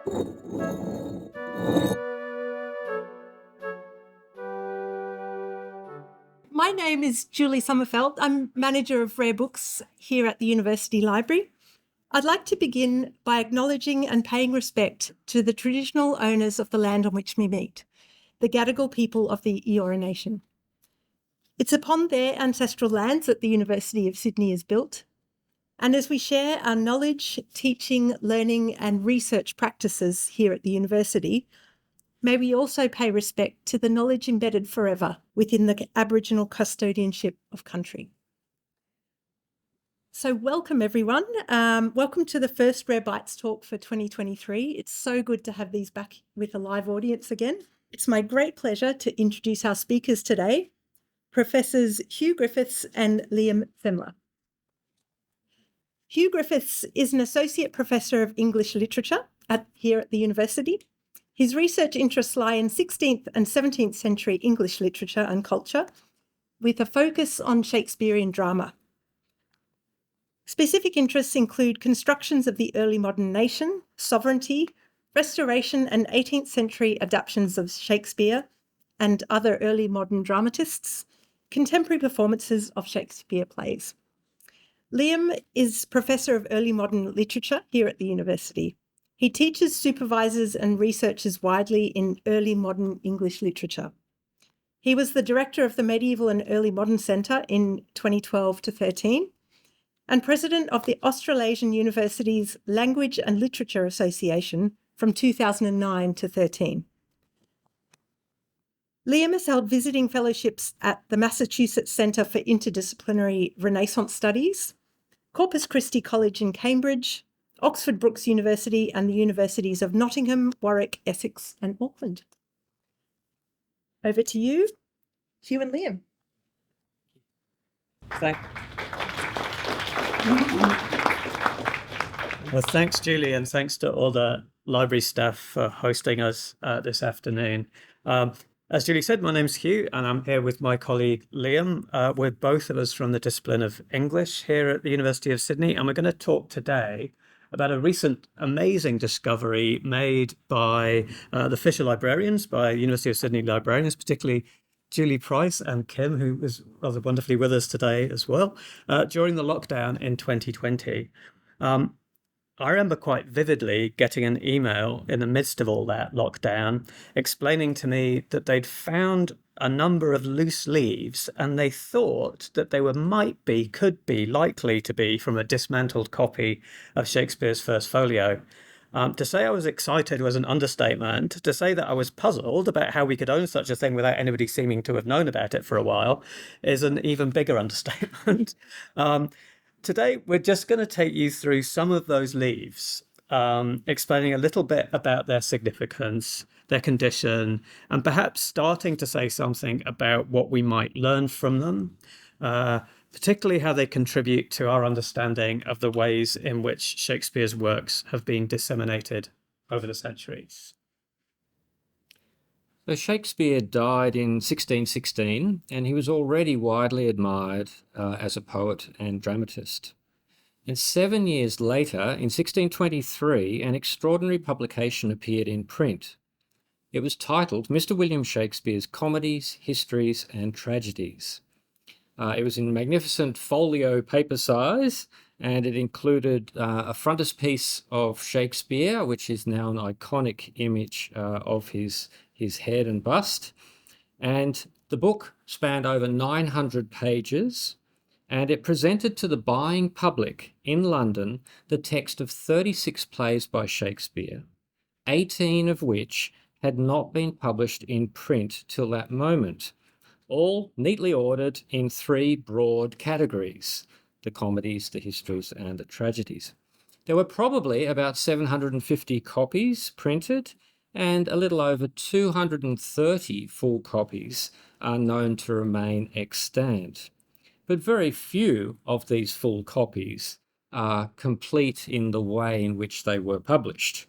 My name is Julie Sommerfeld. I'm manager of Rare Books here at the University Library. I'd like to begin by acknowledging and paying respect to the traditional owners of the land on which we meet, the Gadigal people of the Eora Nation. It's upon their ancestral lands that the University of Sydney is built. And as we share our knowledge, teaching, learning and research practices here at the university, may we also pay respect to the knowledge embedded forever within the Aboriginal custodianship of country. So welcome everyone. Welcome to the first Rare Bytes talk for 2023. It's so good to have these back with a live audience again. It's my great pleasure to introduce our speakers today, Professors Hugh Griffiths and Liam Semler. Hugh Griffiths is an Associate Professor of English Literature here at the university. His research interests lie in 16th and 17th century English literature and culture, with a focus on Shakespearean drama. Specific interests include constructions of the early modern nation, sovereignty, restoration and 18th century adaptations of Shakespeare and other early modern dramatists, contemporary performances of Shakespeare plays. Liam is Professor of Early Modern Literature here at the university. He teaches, supervises and researches widely in early modern English literature. He was the director of the Medieval and Early Modern Centre in 2012 to 13 and president of the Australasian University's Language and Literature Association from 2009 to 13. Liam has held visiting fellowships at the Massachusetts Centre for Interdisciplinary Renaissance Studies, Corpus Christi College in Cambridge, Oxford Brookes University and the Universities of Nottingham, Warwick, Essex and Auckland. Over to you, Hugh and Liam. Well, thanks, Julie, and thanks to all the library staff for hosting us this afternoon. As Julie said, my name's Hugh, and I'm here with my colleague Liam. We're both of us from the discipline of English here at the University of Sydney, and we're going to talk today about a recent amazing discovery made by the Fisher librarians, by University of Sydney librarians, particularly Julie Price and Kim, who was rather wonderfully with us today as well, during the lockdown in 2020. I remember quite vividly getting an email in the midst of all that lockdown explaining to me that they'd found a number of loose leaves and they thought that they could be likely to be from a dismantled copy of Shakespeare's First Folio. To say I was excited was an understatement. To say that I was puzzled about how we could own such a thing without anybody seeming to have known about it for a while is an even bigger understatement. Today, we're just going to take you through some of those leaves, explaining a little bit about their significance, their condition, and perhaps starting to say something about what we might learn from them, particularly how they contribute to our understanding of the ways in which Shakespeare's works have been disseminated over the centuries. So Shakespeare died in 1616, and he was already widely admired as a poet and dramatist. And 7 years later, in 1623, an extraordinary publication appeared in print. It was titled Mr. William Shakespeare's Comedies, Histories and Tragedies. It was in magnificent folio paper size, and it included a frontispiece of Shakespeare, which is now an iconic image of his head and bust. And the book spanned over 900 pages, and it presented to the buying public in London the text of 36 plays by Shakespeare, 18 of which had not been published in print till that moment, all neatly ordered in three broad categories: the comedies, the histories, and the tragedies. There were probably about 750 copies printed, and a little over 230 full copies are known to remain extant. But very few of these full copies are complete in the way in which they were published.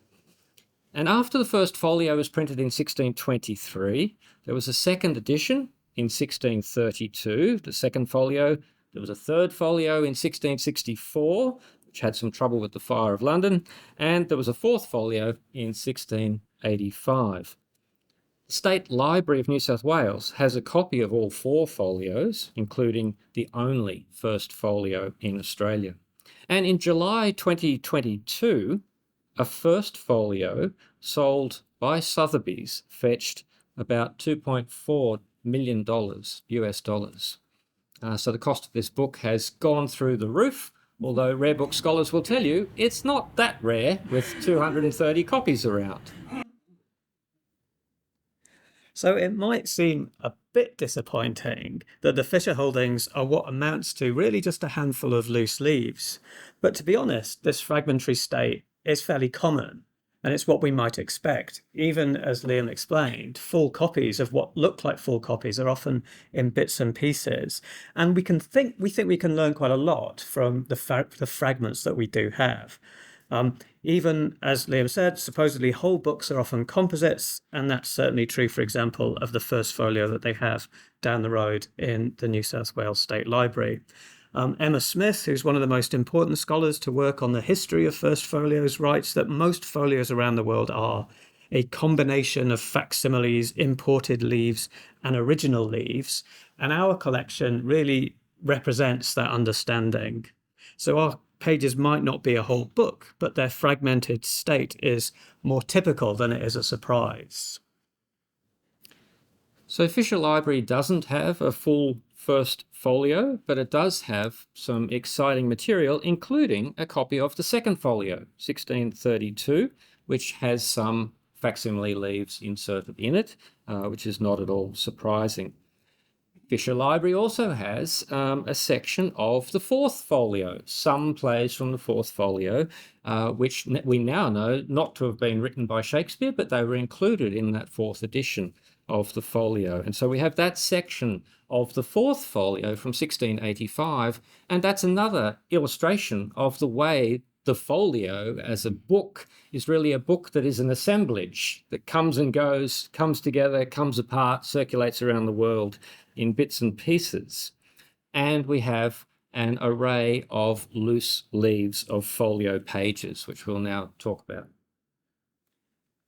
And after the first folio was printed in 1623, there was a second edition in 1632, the second folio. There was a third folio in 1664, which which had some trouble with the Fire of London, and there was a fourth folio in 1685. The State Library of New South Wales has a copy of all 4 folios, including the only first folio in Australia. And in July 2022, a first folio sold by Sotheby's fetched about $2.4 million US dollars. So the cost of this book has gone through the roof, although rare book scholars will tell you it's not that rare with 230 copies around. So it might seem a bit disappointing that the Fisher holdings are what amounts to really just a handful of loose leaves. But to be honest, this fragmentary state is fairly common, and it's what we might expect. Even as Liam explained, full copies of what look like full copies are often in bits and pieces. And we think we can learn quite a lot from the fragments that we do have. Even as Liam said, supposedly whole books are often composites, and that's certainly true, for example, of the first folio that they have down the road in the New South Wales State Library. Emma Smith, who's one of the most important scholars to work on the history of first folios, writes that most folios around the world are a combination of facsimiles, imported leaves, and original leaves, and our collection really represents that understanding. So our pages might not be a whole book, but their fragmented state is more typical than it is a surprise. So Fisher Library doesn't have a full first folio, but it does have some exciting material, including a copy of the second folio, 1632, which has some facsimile leaves inserted in it, which is not at all surprising. Fisher Library also has a section of the fourth folio, some plays from the fourth folio, which we now know not to have been written by Shakespeare, but they were included in that fourth edition of the folio. And so we have that section of the fourth folio from 1685, and that's another illustration of the way the folio as a book is really a book that is an assemblage that comes and goes, comes together, comes apart, circulates around the world in bits and pieces. And we have an array of loose leaves of folio pages, which we'll now talk about.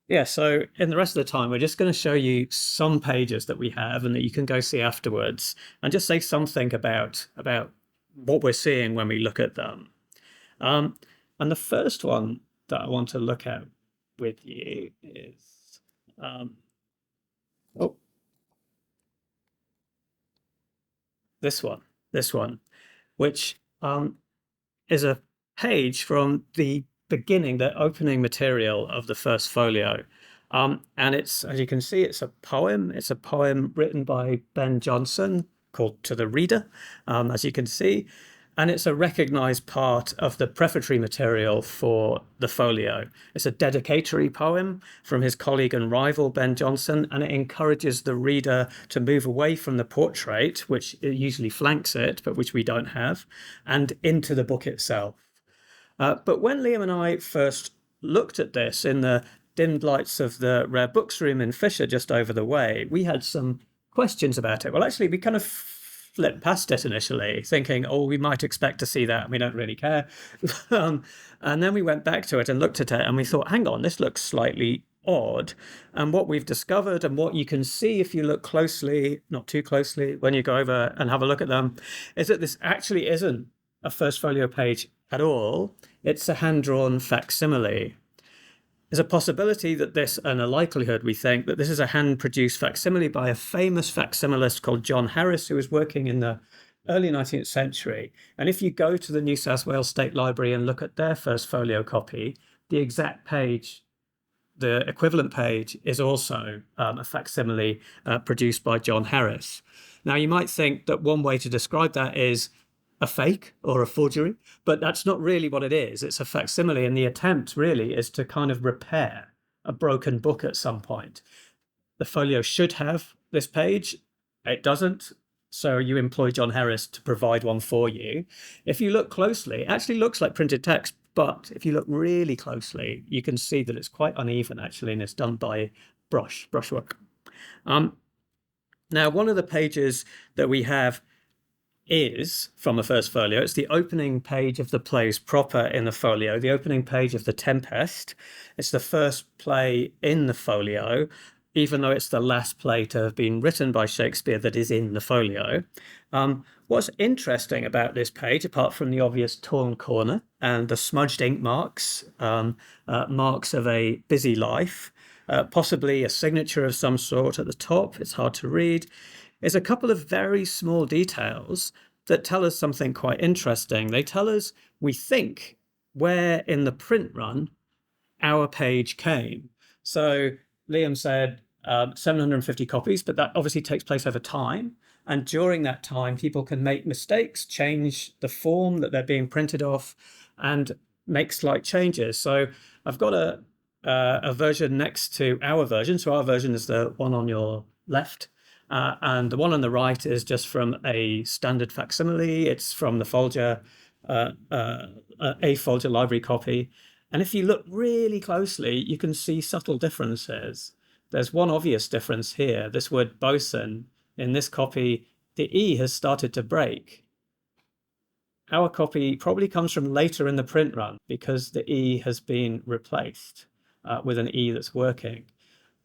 Yeah, so in the rest of the time, we're just going to show you some pages that we have and that you can go see afterwards, and just say something about what we're seeing when we look at them. And the first one that I want to look at with you is this one, which is a page from the beginning, the opening material of the first folio. And it's, as you can see, it's a poem. It's a poem written by Ben Jonson called To the Reader, as you can see. And it's a recognized part of the prefatory material for the folio. It's a dedicatory poem from his colleague and rival, Ben Jonson, and it encourages the reader to move away from the portrait, which usually flanks it, but which we don't have, and into the book itself. But when Liam and I first looked at this in the dimmed lights of the Rare Books room in Fisher just over the way, we had some questions about it. Well, actually, we kind of flipped past it initially, thinking, oh, we might expect to see that, and we don't really care. And then we went back to it and looked at it, and we thought, hang on, this looks slightly odd. And what we've discovered, and what you can see if you look closely, not too closely, when you go over and have a look at them, is that this actually isn't a first folio page at all. It's a hand-drawn facsimile. There's a possibility that this, and a likelihood, we think, that this is a hand-produced facsimile by a famous facsimilist called John Harris, who was working in the early 19th century. And if you go to the New South Wales State Library and look at their first folio copy, the exact page, the equivalent page, is also a facsimile produced by John Harris. Now, you might think that one way to describe that is a fake or a forgery, but that's not really what it is. It's a facsimile, and the attempt really is to kind of repair a broken book at some point. The folio should have this page. It doesn't, so you employ John Harris to provide one for you. If you look closely, it actually looks like printed text, but if you look really closely, you can see that it's quite uneven, actually, and it's done by brushwork. Now, one of the pages that we have is from the first folio. It's the opening page of the plays proper in the folio, the opening page of The Tempest. It's the first play in the folio, even though it's the last play to have been written by Shakespeare that is in the folio. What's interesting about this page, apart from the obvious torn corner and the smudged ink marks, marks of a busy life, possibly a signature of some sort at the top, it's hard to read, is a couple of very small details that tell us something quite interesting. They tell us, we think, where in the print run our page came. So Liam said 750 copies, but that obviously takes place over time. And during that time, people can make mistakes, change the form that they're being printed off, and make slight changes. So I've got a version next to our version. So our version is the one on your left. And the one on the right is just from a standard facsimile. It's from the Folger, a Folger library copy. And if you look really closely, you can see subtle differences. There's one obvious difference here. This word bosun, in this copy, the E has started to break. Our copy probably comes from later in the print run because the E has been replaced with an E that's working.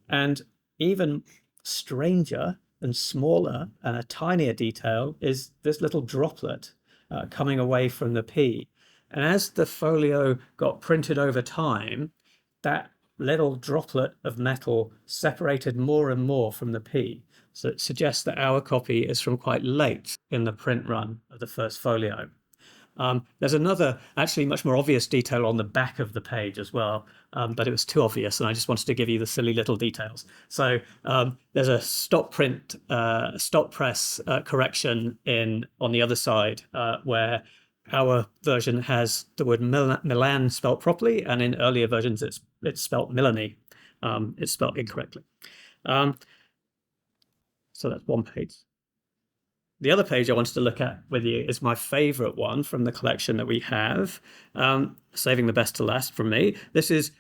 And even stranger and smaller and a tinier detail is this little droplet coming away from the P. And as the folio got printed over time, that little droplet of metal separated more and more from the P. So it suggests that our copy is from quite late in the print run of the first folio. There's another, actually much more obvious detail on the back of the page as well, but it was too obvious, and I just wanted to give you the silly little details. So there's a stop press correction on the other side where our version has the word Milan spelt properly, and in earlier versions it's spelt Milani. It's spelt incorrectly. So that's one page. The other page I wanted to look at with you is my favorite one from the collection that we have, saving the best to last from me. This is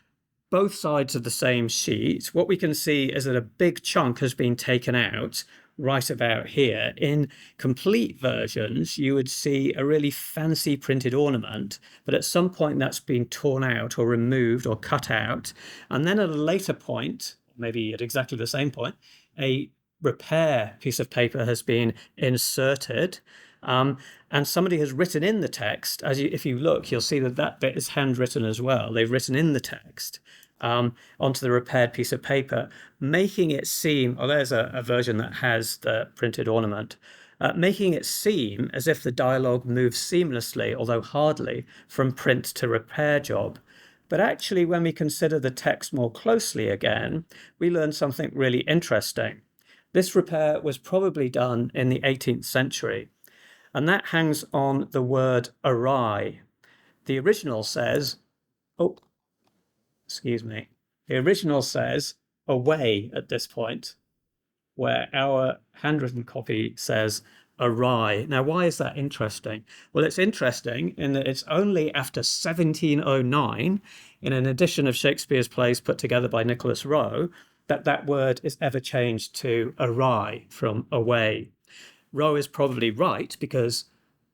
both sides of the same sheet. What we can see is that a big chunk has been taken out right about here. In complete versions, you would see a really fancy printed ornament, but at some point that's been torn out or removed or cut out. And then at a later point, maybe at exactly the same point, a repair piece of paper has been inserted, and somebody has written in the text. If you look, you'll see that bit is handwritten as well. They've written in the text onto the repaired piece of paper, making it seem, there's a version that has the printed ornament, making it seem as if the dialogue moves seamlessly, although hardly, from print to repair job. But actually, when we consider the text more closely again, we learn something really interesting. This repair was probably done in the 18th century, and that hangs on the word awry. The original says, the original says away at this point, where our handwritten copy says awry. Now, why is that interesting? Well, it's interesting in that it's only after 1709, in an edition of Shakespeare's plays put together by Nicholas Rowe, that word is ever changed to awry from away. Rowe is probably right because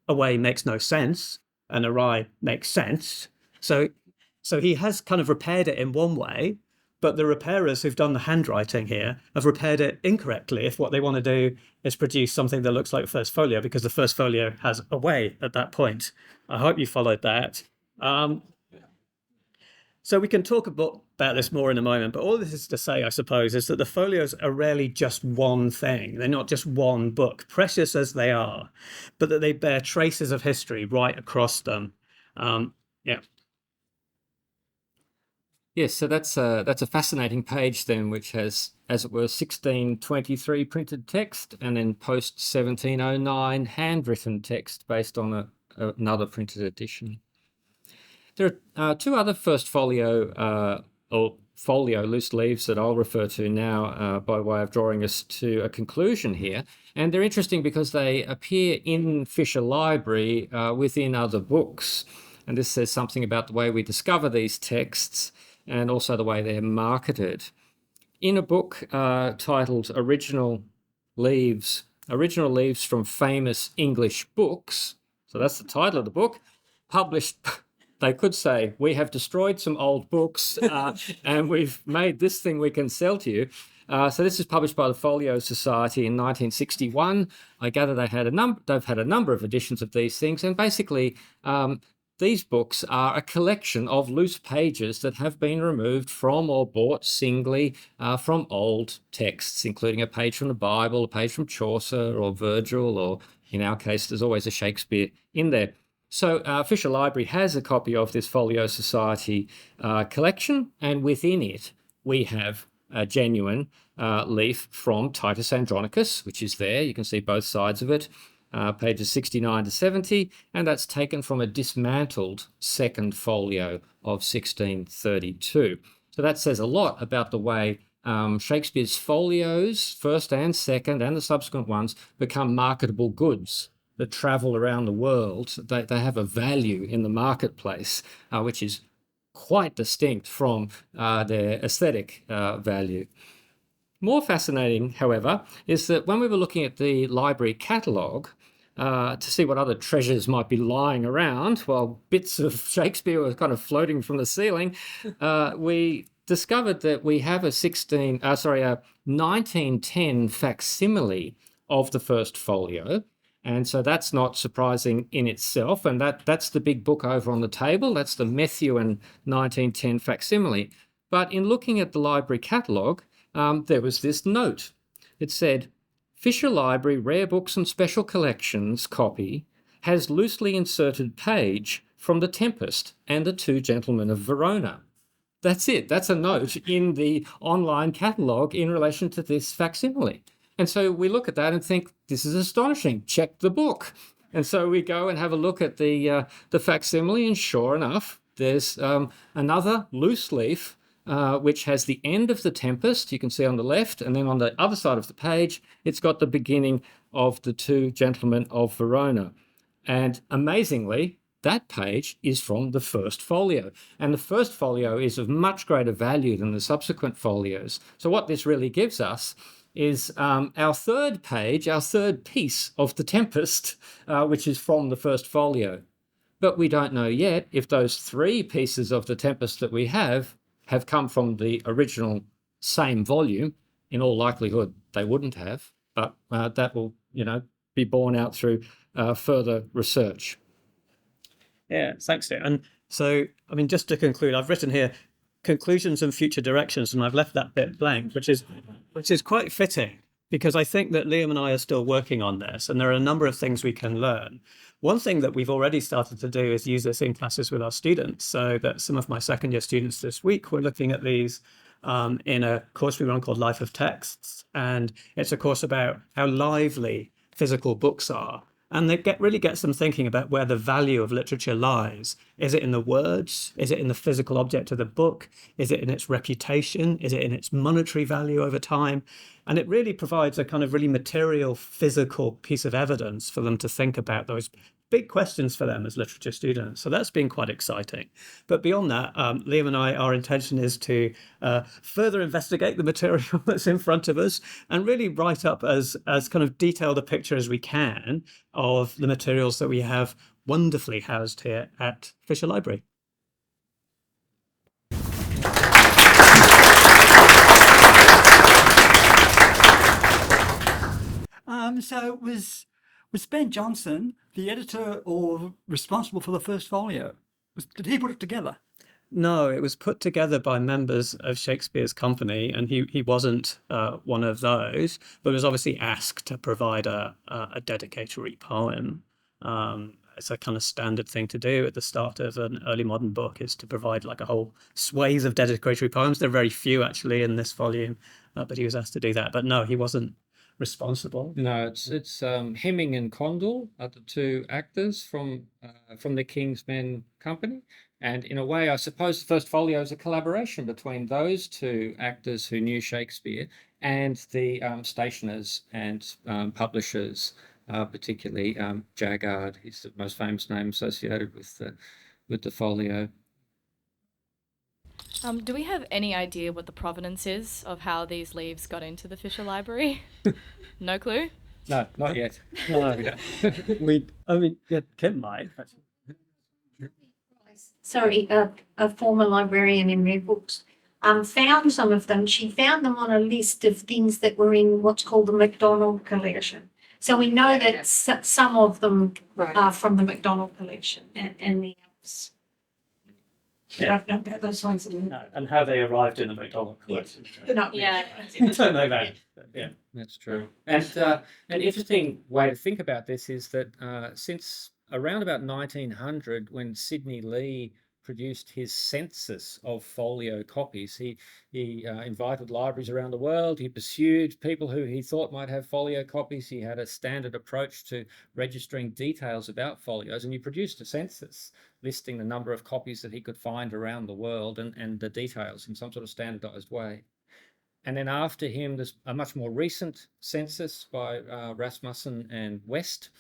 away makes no sense and awry makes sense. So he has kind of repaired it in one way, but the repairers who've done the handwriting here have repaired it incorrectly if what they want to do is produce something that looks like first folio, because the first folio has away at that point. I hope you followed that. So we can talk about this more in a moment, but all this is to say, I suppose, is that the folios are rarely just one thing. They're not just one book, precious as they are, but that they bear traces of history right across them. Yes, so that's a fascinating page then, which has, as it were, 1623 printed text and then post 1709 handwritten text based on another printed edition. There are two other first folio or folio loose leaves that I'll refer to now by way of drawing us to a conclusion here. And they're interesting because they appear in Fisher Library within other books. And this says something about the way we discover these texts and also the way they're marketed. In a book titled Original Leaves original leaves from famous English books. So that's the title of the book, published. They could say, we have destroyed some old books and we've made this thing we can sell to you. So this is published by the Folio Society in 1961. I gather they've had a number of editions of these things, and basically these books are a collection of loose pages that have been removed from or bought singly from old texts, including a page from the Bible, a page from Chaucer or Virgil, or in our case, there's always a Shakespeare in there. So Fisher Library has a copy of this Folio Society collection, and within it we have a genuine leaf from Titus Andronicus, which is there. You can see both sides of it, pages 69 to 70, and that's taken from a dismantled second folio of 1632. So that says a lot about the way Shakespeare's folios, first and second, and the subsequent ones, become marketable goods that travel around the world. They have a value in the marketplace, which is quite distinct from their aesthetic value. More fascinating, however, is that when we were looking at the library catalogue to see what other treasures might be lying around while bits of Shakespeare were kind of floating from the ceiling, we discovered that we have a 1910 facsimile of the first folio. And so that's not surprising in itself. And that's the big book over on the table. That's the Methuen 1910 facsimile. But in looking at the library catalogue, there was this note. It said, Fisher Library Rare Books and Special Collections copy has loosely inserted page from The Tempest and The Two Gentlemen of Verona. That's it. That's a note in the online catalogue in relation to this facsimile. And so we look at that and think, this is astonishing. Check the book. And so we go and have a look at the facsimile, and sure enough, there's another loose leaf which has the end of The Tempest, you can see on the left, and then on the other side of the page, it's got the beginning of The Two Gentlemen of Verona. And amazingly, that page is from the first folio. And the first folio is of much greater value than the subsequent folios. So what this really gives us is our third page, our third piece of The Tempest, which is from the first folio. But we don't know yet if those three pieces of The Tempest that we have come from the original same volume. In all likelihood, they wouldn't have, but that will, be borne out through further research. Yeah, thanks, Stuart. And so, just to conclude, I've written here conclusions and future directions, and I've left that bit blank, which is quite fitting, because I think that Liam and I are still working on this, and there are a number of things we can learn. One thing that we've already started to do is use this in classes with our students, so that some of my second year students this week were looking at these in a course we run called Life of Texts, and it's a course about how lively physical books are. And they really gets them thinking about where the value of literature lies. Is it in the words? Is it in the physical object of the book? Is it in its reputation? Is it in its monetary value over time? And it really provides a kind of really material, physical piece of evidence for them to think about those big questions for them as literature students. So that's been quite exciting. But beyond that, Liam and I, our intention is to further investigate the material that's in front of us and really write up as kind of detailed a picture as we can of the materials that we have wonderfully housed here at Fisher Library. So was Ben Jonson the editor or responsible for the first folio? Did he put it together? No, it was put together by members of Shakespeare's company, and he wasn't one of those, but was obviously asked to provide a dedicatory poem. It's a kind of standard thing to do at the start of an early modern book, is to provide like a whole swathe of dedicatory poems. There are very few actually in this volume, but he was asked to do that. But no, he wasn't responsible. No, it's Hemming and Condell are the two actors from the King's Men Company. And in a way, I suppose the first folio is a collaboration between those two actors who knew Shakespeare and the stationers and publishers, particularly Jaggard. He's the most famous name associated with the folio. Do we have any idea what the provenance is of how these leaves got into the Fisher Library? No clue? No, not yet. No, I mean, yeah, Kim might. Sorry, a former librarian in Red Books, found some of them. She found them on a list of things that were in what's called the McDonald collection. So we know that some of them are from the McDonald collection and the others. Yeah. I don't know those ones. And how they arrived in the McDonald collection. No, yeah. I don't know that. But yeah. That's true. And an interesting way to think about this is that since around about 1900, when Sidney Lee produced his census of folio copies, he invited libraries around the world. He pursued people who he thought might have folio copies. He had a standard approach to registering details about folios, and he produced a census listing the number of copies that he could find around the world and the details in some sort of standardized way. And then after him, there's a much more recent census by Rasmussen and West.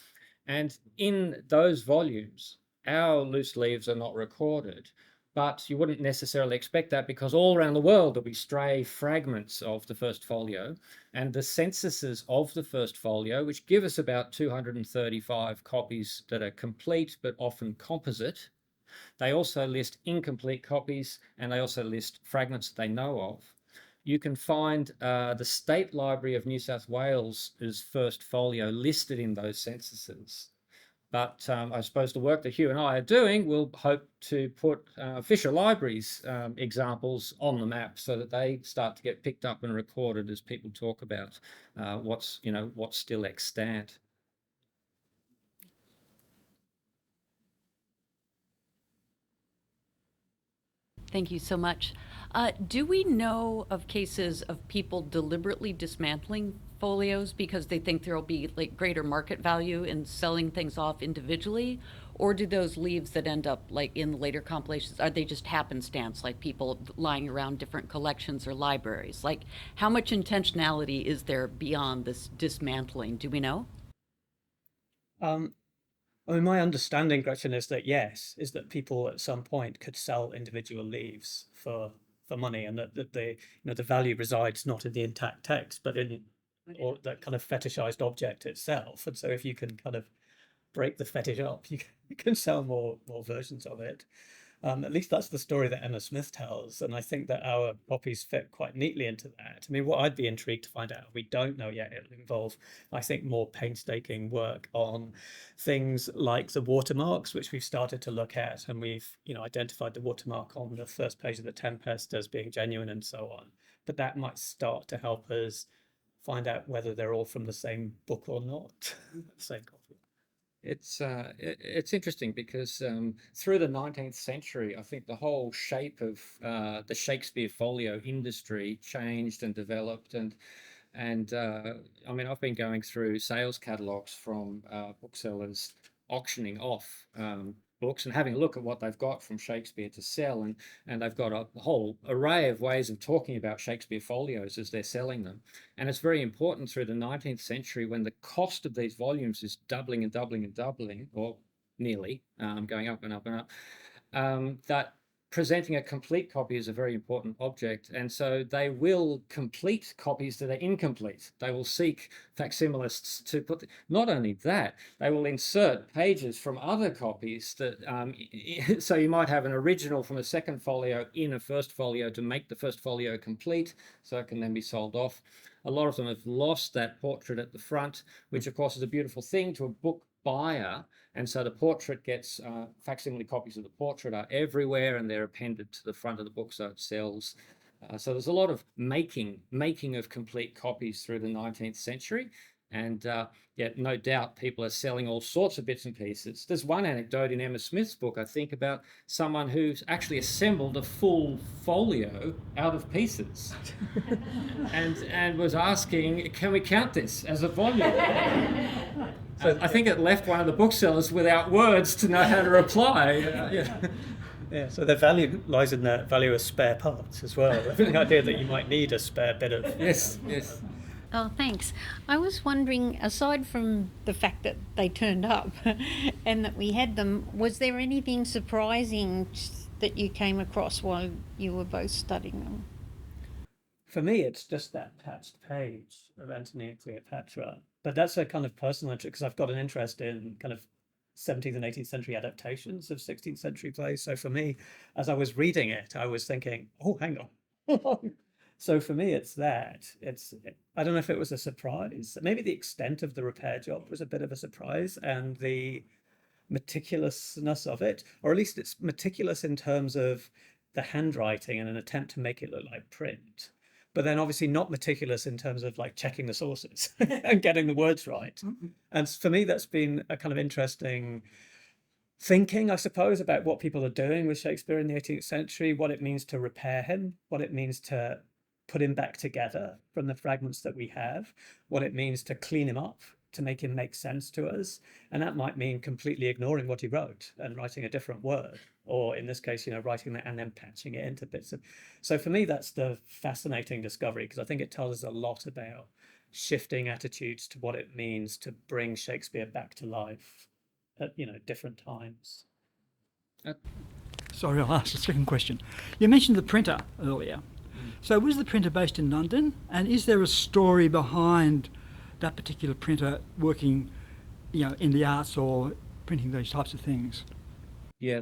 And in those volumes, our loose leaves are not recorded, but you wouldn't necessarily expect that because all around the world there'll be stray fragments of the first folio, and the censuses of the first folio, which give us about 235 copies that are complete but often composite. They also list incomplete copies, and they also list fragments that they know of. You can find the State Library of New South Wales' first folio listed in those censuses. But I suppose the work that Hugh and I are doing will hope to put Fisher Library's examples on the map so that they start to get picked up and recorded as people talk about what's still extant. Thank you so much. Do we know of cases of people deliberately dismantling folios because they think there'll be like greater market value in selling things off individually? Or do those leaves that end up like in the later compilations, are they just happenstance, like people lying around different collections or libraries? Like how much intentionality is there beyond this dismantling? Do we know? I mean, my understanding, Gretchen, is that people at some point could sell individual leaves for money, and that the value resides not in the intact text, but in or that kind of fetishized object itself. And so, if you can kind of break the fetish up, you can sell more versions of it. At least that's the story that Emma Smith tells, and I think that our copies fit quite neatly into that. I mean, what I'd be intrigued to find out, we don't know yet, it'll involve, I think, more painstaking work on things like the watermarks, which we've started to look at, and we've identified the watermark on the first page of the Tempest as being genuine and so on. But that might start to help us find out whether they're all from the same book or not, same copy. It's interesting because through the 19th century, I think the whole shape of the Shakespeare folio industry changed and developed, and I mean, I've been going through sales catalogs from booksellers auctioning off books and having a look at what they've got from Shakespeare to sell, and they've got a whole array of ways of talking about Shakespeare folios as they're selling them. And it's very important through the 19th century, when the cost of these volumes is doubling and doubling and doubling, or nearly going up and up and up, that presenting a complete copy is a very important object. And so they will complete copies that are incomplete. They will seek facsimilists to put, not only that, they will insert pages from other copies that, so you might have an original from a second folio in a first folio to make the first folio complete, so it can then be sold off. A lot of them have lost that portrait at the front, which of course is a beautiful thing to a book buyer, and so the portrait gets facsimile copies of the portrait are everywhere, and they're appended to the front of the book so it sells. So there's a lot of making of complete copies through the 19th century, and yet no doubt people are selling all sorts of bits and pieces. There's one anecdote in Emma Smith's book, I think, about someone who's actually assembled a full folio out of pieces and was asking, can we count this as a volume? So I think it left one of the booksellers without words to know how to reply. Yeah, so the value lies in the value of spare parts as well. I think the idea that you might need a spare bit of... Yes. Oh, thanks. I was wondering, aside from the fact that they turned up and that we had them, was there anything surprising that you came across while you were both studying them? For me, it's just that patched page of Antony and Cleopatra. But that's a kind of personal interest because I've got an interest in kind of 17th and 18th century adaptations of 16th century plays. So for me, as I was reading it, I was thinking, oh, hang on. So for me, it's that. I don't know if it was a surprise. Maybe the extent of the repair job was a bit of a surprise, and the meticulousness of it, or at least it's meticulous in terms of the handwriting and an attempt to make it look like print. But then obviously not meticulous in terms of like checking the sources and getting the words right. And for me, that's been a kind of interesting thinking, I suppose, about what people are doing with Shakespeare in the 18th century, what it means to repair him, what it means to put him back together from the fragments that we have, what it means to clean him up, to make him make sense to us. And that might mean completely ignoring what he wrote and writing a different word, or in this case, writing that and then patching it into bits of. So for me, that's the fascinating discovery, because I think it tells us a lot about shifting attitudes to what it means to bring Shakespeare back to life at different times. Sorry, I'll ask a second question. You mentioned the printer earlier. So was the printer based in London? And is there a story behind that particular printer working, in the arts or printing those types of things? Yeah,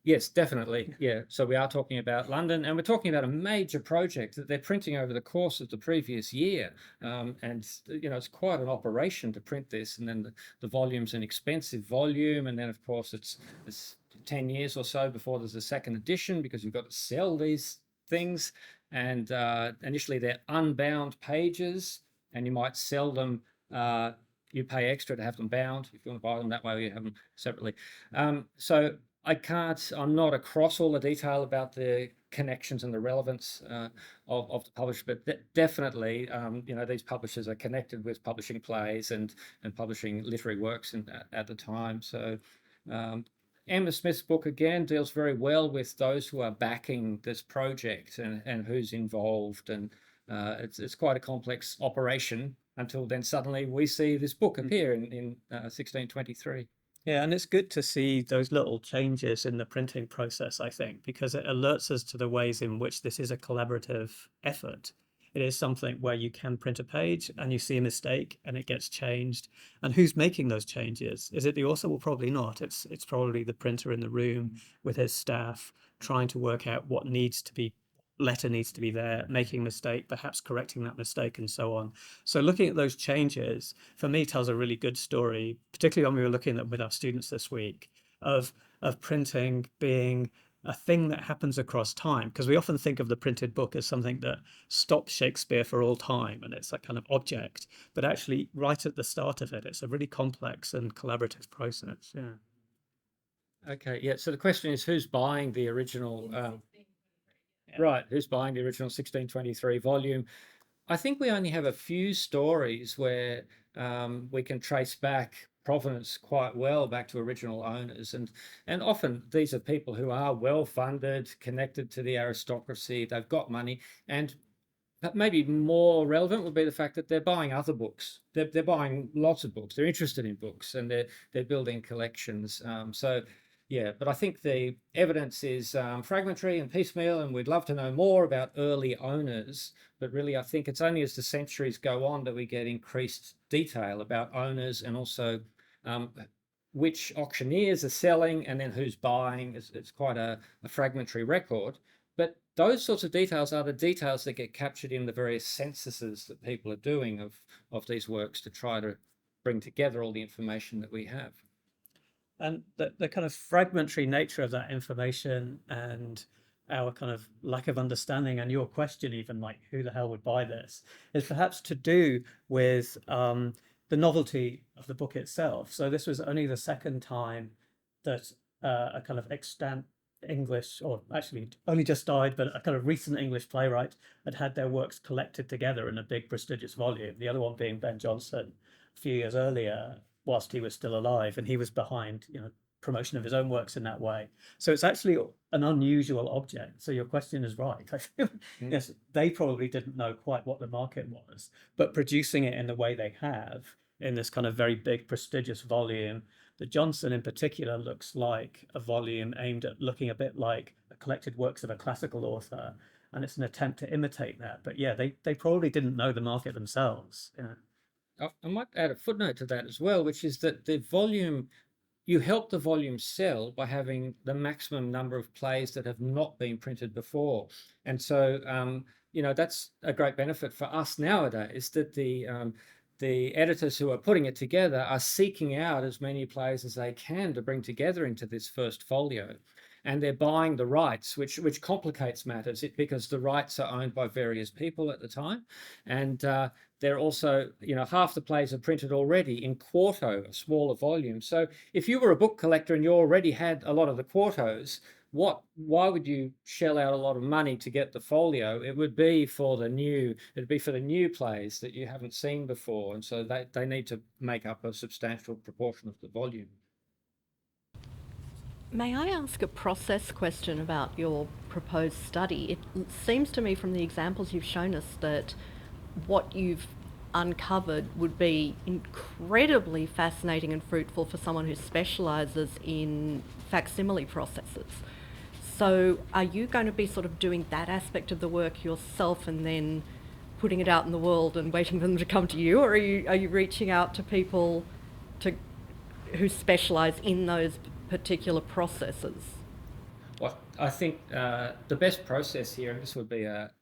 yes, definitely. Yeah. So we are talking about London, and we're talking about a major project that they're printing over the course of the previous year. And it's quite an operation to print this. And then the volume's an expensive volume. And then, of course, it's 10 years or so before there's a second edition, because you've got to sell these things. And initially they're unbound pages, and you might sell them. You pay extra to have them bound. If you want to buy them that way, you have them separately. So I'm not across all the detail about the connections and the relevance of the publisher, but definitely, these publishers are connected with publishing plays and publishing literary works at the time. So Emma Smith's book, again, deals very well with those who are backing this project and who's involved. And it's quite a complex operation until then suddenly we see this book appear in 1623. Yeah, and it's good to see those little changes in the printing process, I think, because it alerts us to the ways in which this is a collaborative effort. It is something where you can print a page and you see a mistake and it gets changed. And who's making those changes? Is it the author? Well, probably not. It's probably the printer in the room with his staff trying to work out what letter needs to be there, making a mistake, perhaps correcting that mistake, and so on. So looking at those changes, for me, tells a really good story, particularly when we were looking at with our students this week, of printing being a thing that happens across time, because we often think of the printed book as something that stops Shakespeare for all time, and it's a kind of object. But actually, right at the start of it, it's a really complex and collaborative process. Yeah. Okay. Yeah. So the question is, who's buying the original? Right. Who's buying the original 1623 volume? I think we only have a few stories where we can trace back provenance quite well back to original owners, and often these are people who are well funded, connected to the aristocracy, they've got money, and maybe more relevant would be the fact that they're buying other books. They're buying lots of books, they're interested in books, and they're building collections. Yeah, but I think the evidence is fragmentary and piecemeal, and we'd love to know more about early owners. But really, I think it's only as the centuries go on that we get increased detail about owners, and also which auctioneers are selling and then who's buying. It's quite a fragmentary record. But those sorts of details are the details that get captured in the various censuses that people are doing of these works to try to bring together all the information that we have. And the kind of fragmentary nature of that information and our kind of lack of understanding, and your question even, like, who the hell would buy this, is perhaps to do with the novelty of the book itself. So this was only the second time that a kind of extant English, or actually only just died, but a kind of recent English playwright had their works collected together in a big prestigious volume. The other one being Ben Jonson a few years earlier, whilst he was still alive, and he was behind, promotion of his own works in that way. So it's actually an unusual object. So your question is right. I feel, yes, they probably didn't know quite what the market was, but producing it in the way they have in this kind of very big, prestigious volume. The Jonson in particular looks like a volume aimed at looking a bit like the collected works of a classical author. and it's an attempt to imitate that. But yeah, they probably didn't know the market themselves. Yeah. I might add a footnote to that as well, which is that the volume, you help the volume sell by having the maximum number of plays that have not been printed before. And so, that's a great benefit for us nowadays, that the editors who are putting it together are seeking out as many plays as they can to bring together into this first folio. And they're buying the rights, which complicates matters because the rights are owned by various people at the time. And they're also, half the plays are printed already in quarto, a smaller volume. So if you were a book collector and you already had a lot of the quartos, why would you shell out a lot of money to get the folio? It would be for the new plays that you haven't seen before. And so they need to make up a substantial proportion of the volume. May I ask a process question about your proposed study? It seems to me from the examples you've shown us that what you've uncovered would be incredibly fascinating and fruitful for someone who specialises in facsimile processes. So are you going to be sort of doing that aspect of the work yourself and then putting it out in the world and waiting for them to come to you, or are you reaching out to people who specialise in those particular processes? Well, I think the best process here, and this would be a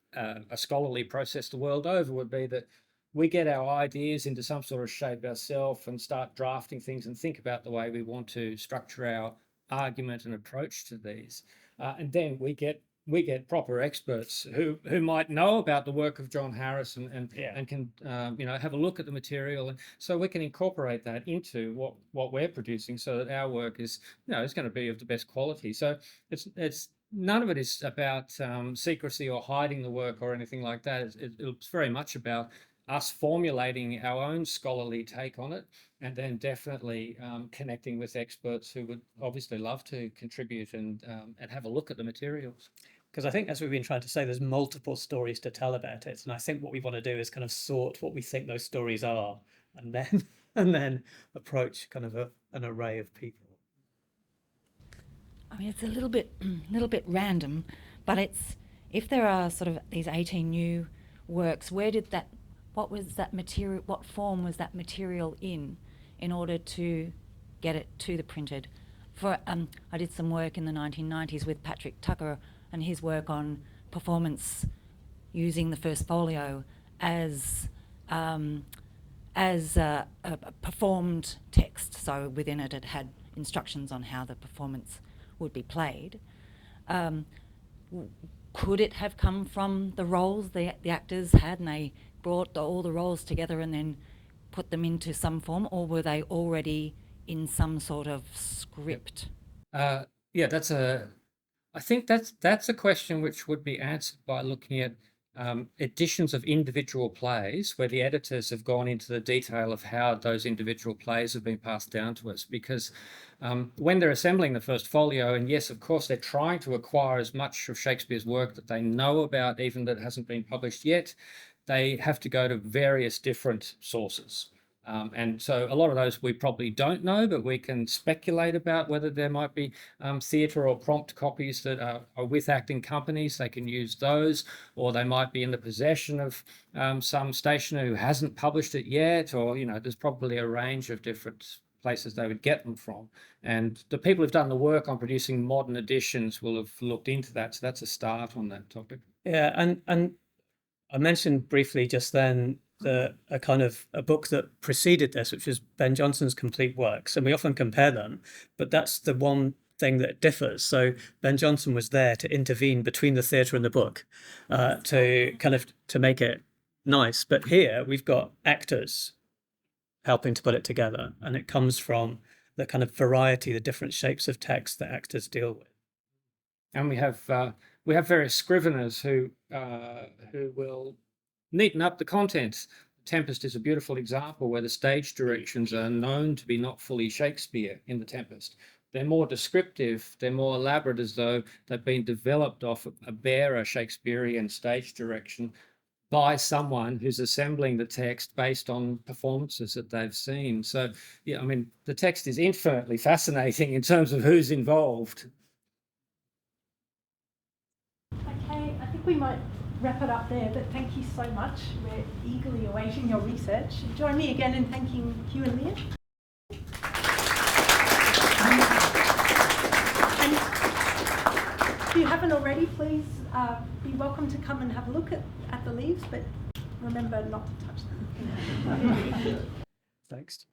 scholarly process the world over, would be that we get our ideas into some sort of shape ourselves and start drafting things and think about the way we want to structure our argument and approach to these. And then we get proper experts who might know about the work of John Harris and can have a look at the material, and so we can incorporate that into what we're producing, so that our work is is going to be of the best quality. So it's none of it is about secrecy or hiding the work or anything like that. It's very much about us formulating our own scholarly take on it, and then definitely connecting with experts who would obviously love to contribute and have a look at the materials. Because I think, as we've been trying to say, there's multiple stories to tell about it, and I think what we want to do is kind of sort what we think those stories are, and then approach kind of an array of people. I mean, it's a little bit random, but it's, if there are sort of these 18 new works, what was that material, what form was that material in order to get it to the printed? I did some work in the 1990s with Patrick Tucker and his work on performance using the first folio as a performed text. So within it, it had instructions on how the performance would be played. Could it have come from the roles the actors had, and they brought all the roles together and then put them into some form, or were they already in some sort of script? I think that's a question which would be answered by looking at editions of individual plays where the editors have gone into the detail of how those individual plays have been passed down to us. Because when they're assembling the first folio, and yes, of course, they're trying to acquire as much of Shakespeare's work that they know about, even that hasn't been published yet, they have to go to various different sources. And so a lot of those we probably don't know, but we can speculate about whether there might be theatre or prompt copies that are with acting companies. They can use those, or they might be in the possession of some stationer who hasn't published it yet, or, there's probably a range of different places they would get them from. And the people who've done the work on producing modern editions will have looked into that. So that's a start on that topic. Yeah, and I mentioned briefly just then a book that preceded this, which was Ben Jonson's complete works, and we often compare them, but that's the one thing that differs. So Ben Jonson was there to intervene between the theatre and the book, to make it nice. But here we've got actors helping to put it together, and it comes from the kind of variety, the different shapes of text that actors deal with. And we have various scriveners who will neaten up the contents. Tempest is a beautiful example where the stage directions are known to be not fully Shakespeare in The Tempest. They're more descriptive, they're more elaborate, as though they've been developed off a barer Shakespearean stage direction by someone who's assembling the text based on performances that they've seen. So, the text is infinitely fascinating in terms of who's involved. Okay, I think we we might wrap it up there, but thank you so much. We're eagerly awaiting your research. Join me again in thanking Hugh and Leah. And if you haven't already, please be welcome to come and have a look at the leaves, but remember not to touch them. Thanks.